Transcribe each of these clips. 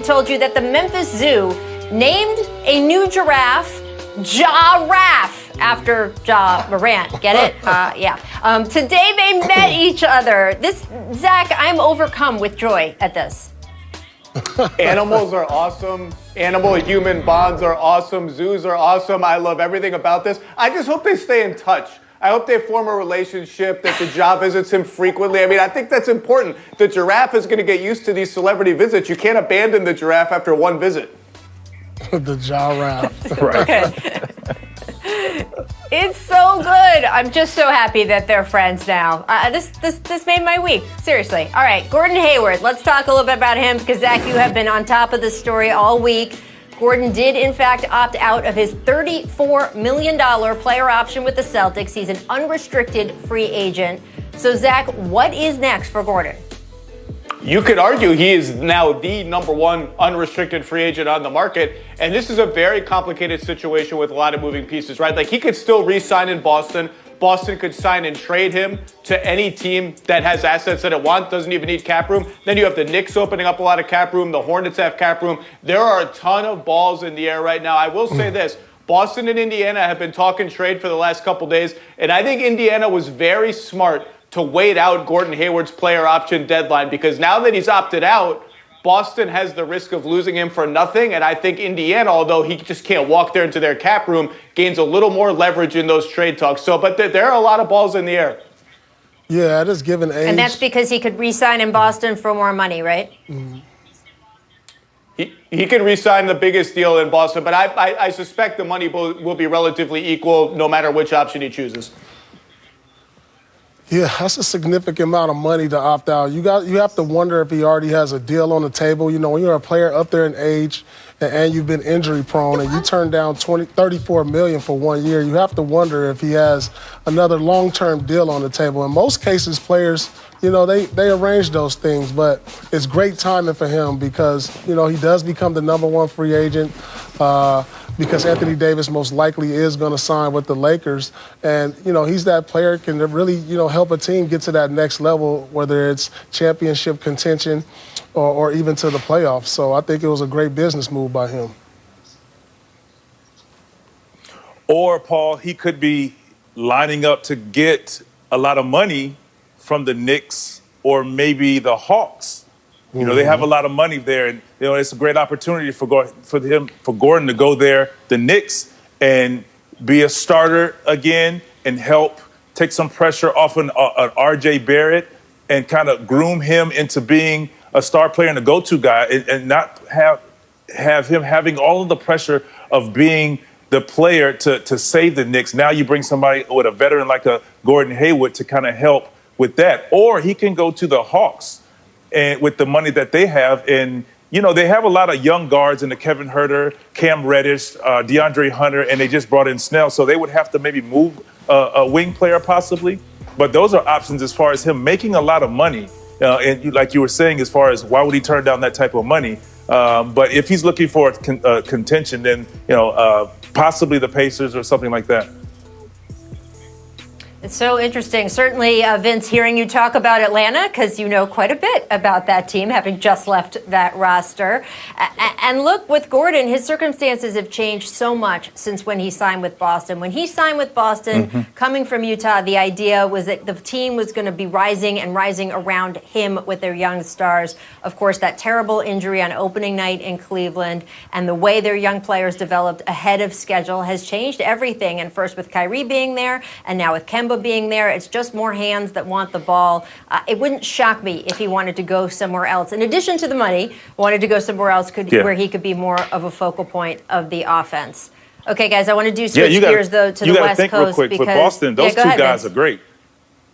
Told you that the Memphis Zoo named a new giraffe Giraffe after Ja Morant. Get it? Yeah. Today they met each other. Zach, I'm overcome with joy at this. Animals are awesome. Animal-human bonds are awesome. Zoos are awesome. I love everything about this. I just hope they stay in touch. I hope they form a relationship, that the Ja visits him frequently. I mean, I think that's important. The giraffe is going to get used to these celebrity visits. You can't abandon the giraffe after one visit. The giraffe. Right. Okay. It's so good. I'm just so happy that they're friends now. This made my week. Seriously. All right, Gordon Hayward. Let's talk a little bit about him because, Zach, you have been on top of this story all week. Gordon did, in fact, opt out of his $34 million player option with the Celtics. He's an unrestricted free agent. So, Zach, what is next for Gordon? You could argue he is now the number one unrestricted free agent on the market. And this is a very complicated situation with a lot of moving pieces, right? Like, he could still re-sign in Boston. Boston could sign and trade him to any team that has assets that it wants, doesn't even need cap room. Then you have the Knicks opening up a lot of cap room. The Hornets have cap room. There are a ton of balls in the air right now. I will say this. Boston and Indiana have been talking trade for the last couple days, and I think Indiana was very smart to wait out Gordon Hayward's player option deadline, because now that he's opted out, Boston has the risk of losing him for nothing, and I think Indiana, although he just can't walk there into their cap room, gains a little more leverage in those trade talks. So, but there are a lot of balls in the air. Yeah, just given age. And that's because he could re-sign in Boston for more money, right? Mm-hmm. He can re-sign the biggest deal in Boston, but I suspect the money will be relatively equal no matter which option he chooses. Yeah, that's a significant amount of money to opt out. You have to wonder if he already has a deal on the table. You know, when you're a player up there in age and you've been injury prone and you turn down $34 million for 1 year, you have to wonder if he has another long-term deal on the table. In most cases, players, you know, they arrange those things, but it's great timing for him because, you know, he does become the number one free agent. Because Anthony Davis most likely is going to sign with the Lakers. And, you know, he's that player can really, you know, help a team get to that next level, whether it's championship contention or even to the playoffs. So I think it was a great business move by him. Or, Paul, he could be lining up to get a lot of money from the Knicks or maybe the Hawks. You know, they have a lot of money there, and you know it's a great opportunity for Gordon to go there, the Knicks, and be a starter again and help take some pressure off an R.J. Barrett and kind of groom him into being a star player and a go-to guy, and not have him having all of the pressure of being the player to save the Knicks. Now you bring somebody with a veteran like a Gordon Hayward to kind of help with that, or he can go to the Hawks. And with the money that they have, and you know they have a lot of young guards in the Kevin Huerter, Cam Reddish, DeAndre Hunter, and they just brought in Snell, so they would have to maybe move a wing player possibly. But those are options as far as him making a lot of money. And like you were saying, as far as why would he turn down that type of money? But if he's looking for contention, then you know possibly the Pacers or something like that. It's so interesting. Certainly, Vince, hearing you talk about Atlanta, because you know quite a bit about that team, having just left that roster. And look, with Gordon, his circumstances have changed so much since when he signed with Boston. When he signed with Boston, coming from Utah, the idea was that the team was going to be rising and rising around him with their young stars. Of course, that terrible injury on opening night in Cleveland and the way their young players developed ahead of schedule has changed everything. And first with Kyrie being there, and now with Kemba being there, it's just more hands that want the ball. It wouldn't shock me if he wanted to go somewhere else. In addition to the money, wanted to go somewhere else where he could be more of a focal point of the offense. Okay, guys, I want to switch gears, though, to the West Coast. You got to think real quick. For Boston, those two guys are great.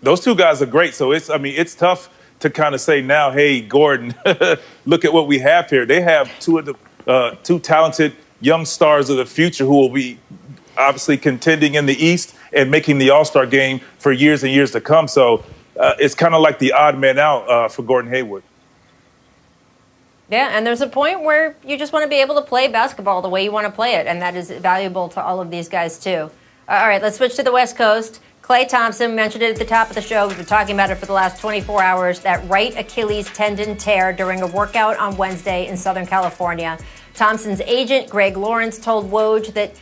Those two guys are great. So it's tough to kind of say now, hey, Gordon, look at what we have here. They have two talented young stars of the future who will be obviously contending in the East and making the All-Star game for years and years to come. So it's kind of like the odd man out for Gordon Hayward. Yeah, and there's a point where you just want to be able to play basketball the way you want to play it, and that is valuable to all of these guys too. All right, let's switch to the West Coast. Klay Thompson, mentioned it at the top of the show. We've been talking about it for the last 24 hours. That right Achilles tendon tear during a workout on Wednesday in Southern California. Thompson's agent, Greg Lawrence, told Woj that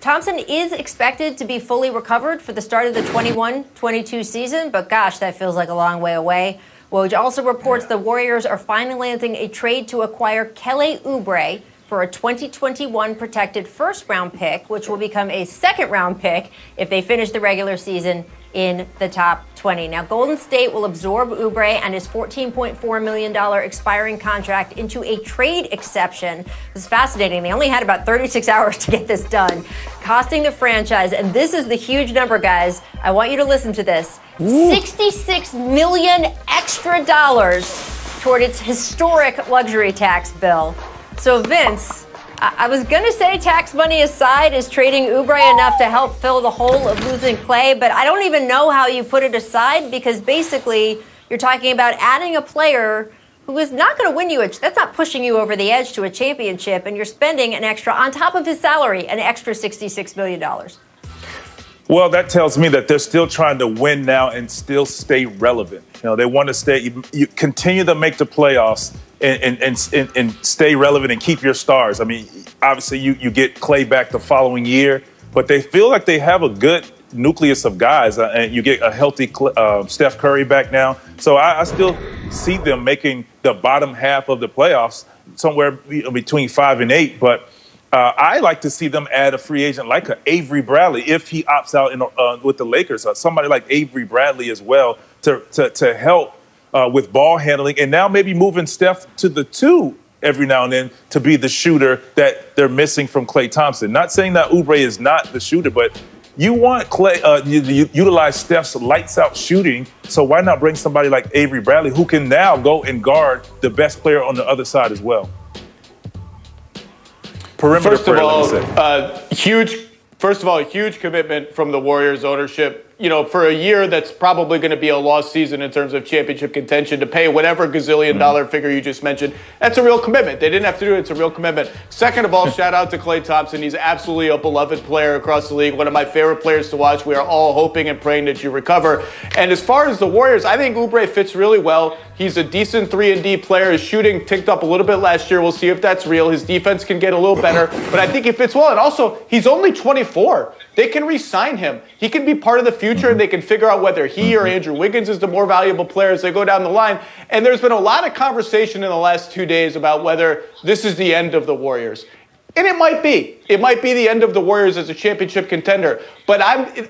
Thompson is expected to be fully recovered for the start of the 21-22 season, but gosh, that feels like a long way away. Woj also reports the Warriors are finalizing a trade to acquire Kelly Oubre for a 2021 protected first-round pick, which will become a second-round pick if they finish the regular season in the top 20. Now, Golden State will absorb Oubre and his $14.4 million expiring contract into a trade exception. This is fascinating. They only had about 36 hours to get this done, costing the franchise, and this is the huge number, guys. I want you to listen to this. $66 million extra dollars toward its historic luxury tax bill. So, Vince, I was going to say tax money aside, is trading Oubre enough to help fill the hole of losing Klay, but I don't even know how you put it aside, because basically you're talking about adding a player who is not going to win you. That's not pushing you over the edge to a championship, and you're spending an extra, on top of his salary, an extra $66 million. Well, that tells me that they're still trying to win now and still stay relevant. You know, they want to stay, you continue to make the playoffs and stay relevant and keep your stars. I mean, obviously you get Klay back the following year, but they feel like they have a good nucleus of guys, and you get a healthy Steph Curry back now. So I still see them making the bottom half of the playoffs, somewhere between 5 and 8. But I like to see them add a free agent like a Avery Bradley if he opts out with the Lakers. Somebody like Avery Bradley as well to help with ball handling, and now maybe moving Steph to the 2 every now and then to be the shooter that they're missing from Klay Thompson. Not saying that Oubre is not the shooter, but you want Klay you utilize Steph's lights-out shooting, so why not bring somebody like Avery Bradley who can now go and guard the best player on the other side as well? Perimeter First of player, all, let me say. huge commitment from the Warriors ownership. You know, for a year that's probably going to be a lost season in terms of championship contention, to pay whatever gazillion dollar figure you just mentioned, that's a real commitment. They didn't have to do it. It's a real commitment. Second of all, shout out to Klay Thompson. He's absolutely a beloved player across the league, one of my favorite players to watch. We are all hoping and praying that you recover. And as far as the Warriors, I think Oubre fits really well. He's a decent 3-and-D player. His shooting ticked up a little bit last year. We'll see if that's real. His defense can get a little better, but I think he fits well. And also, he's only 24. They can re-sign him. He can be part of the future, and they can figure out whether he or Andrew Wiggins is the more valuable player as they go down the line. And there's been a lot of conversation in the last 2 days about whether this is the end of the Warriors. And it might be. It might be the end of the Warriors as a championship contender. But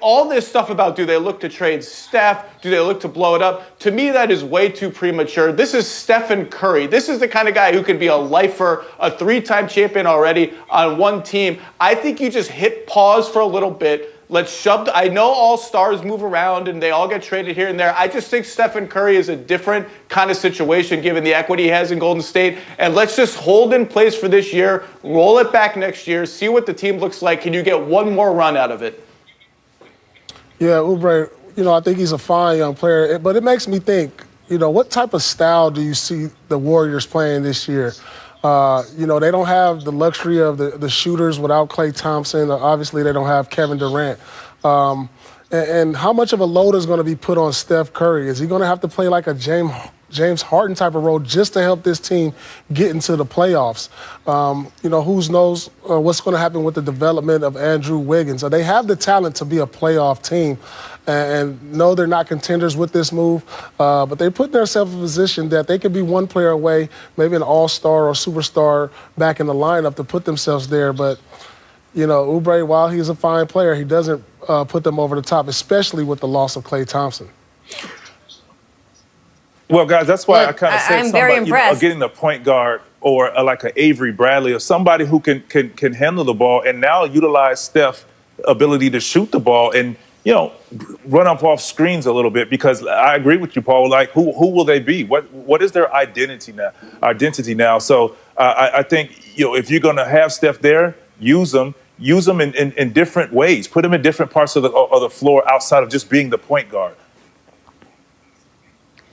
all this stuff about, do they look to trade Steph? Do they look to blow it up? To me, that is way too premature. This is Stephen Curry. This is the kind of guy who could be a lifer, a 3-time champion already on one team. I think you just hit pause for a little bit. Let's shove. I know all stars move around and they all get traded here and there. I just think Stephen Curry is a different kind of situation given the equity he has in Golden State. And let's just hold in place for this year, roll it back next year, see what the team looks like. Can you get one more run out of it? Yeah, Oubre, I think he's a fine young player. But it makes me think, what type of style do you see the Warriors playing this year? They don't have the luxury of the shooters without Klay Thompson. Obviously, they don't have Kevin Durant. And how much of a load is going to be put on Steph Curry? Is he going to have to play like a James Harden type of role just to help this team get into the playoffs? Who knows what's going to happen with the development of Andrew Wiggins? So they have the talent to be a playoff team. And no, they're not contenders with this move, but they put themselves in a position that they could be one player away, maybe an all-star or superstar back in the lineup to put themselves there. But, Oubre, while he's a fine player, he doesn't put them over the top, especially with the loss of Klay Thompson. Well, guys, that's why I kind of said something about getting a point guard or like an Avery Bradley or somebody who can handle the ball and now utilize Steph's ability to shoot the ball and, run off screens a little bit, because I agree with you, Paul. Like, who will they be? What is their identity now? So I think, if you're going to have Steph there, use them in different ways. Put them in different parts of the floor outside of just being the point guard.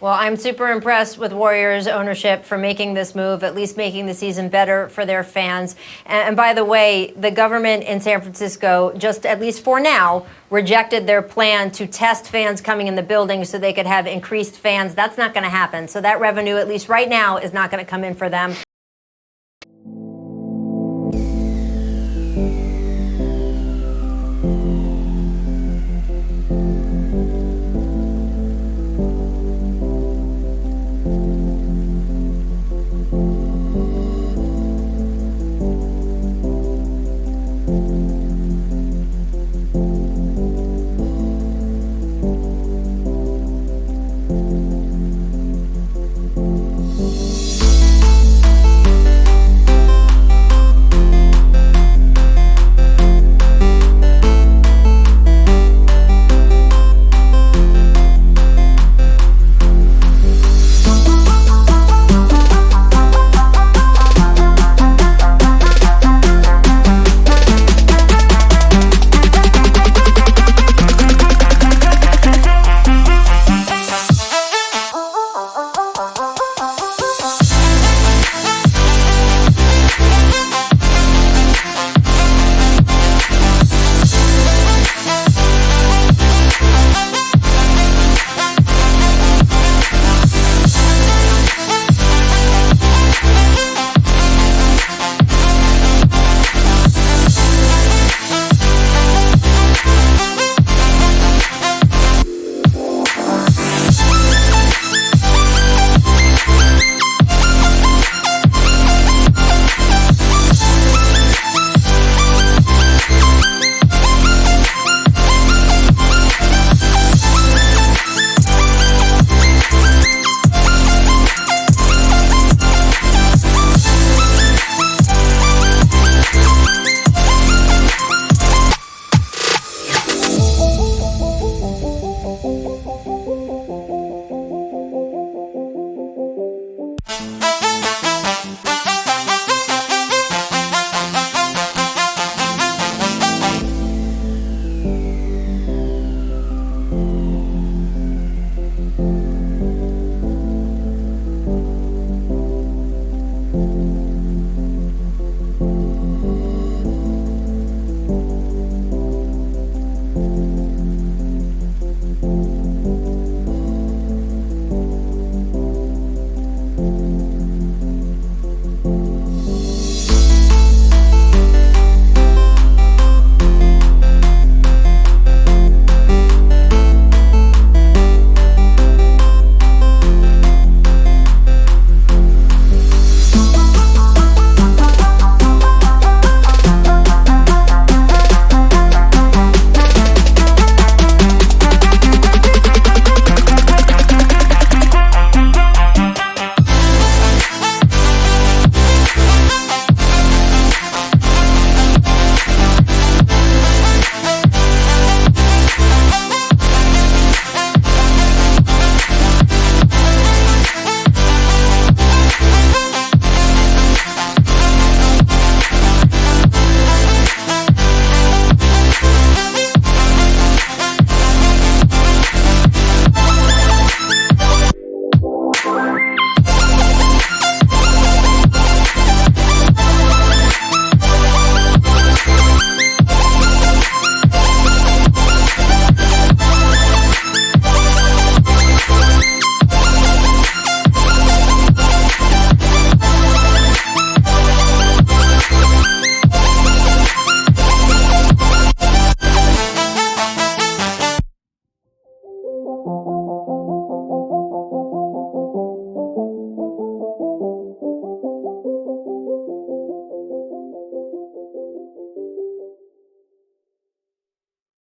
Well, I'm super impressed with Warriors ownership for making this move, at least making the season better for their fans. And by the way, the government in San Francisco, just at least for now, rejected their plan to test fans coming in the building so they could have increased fans. That's not going to happen. So that revenue, at least right now, is not going to come in for them.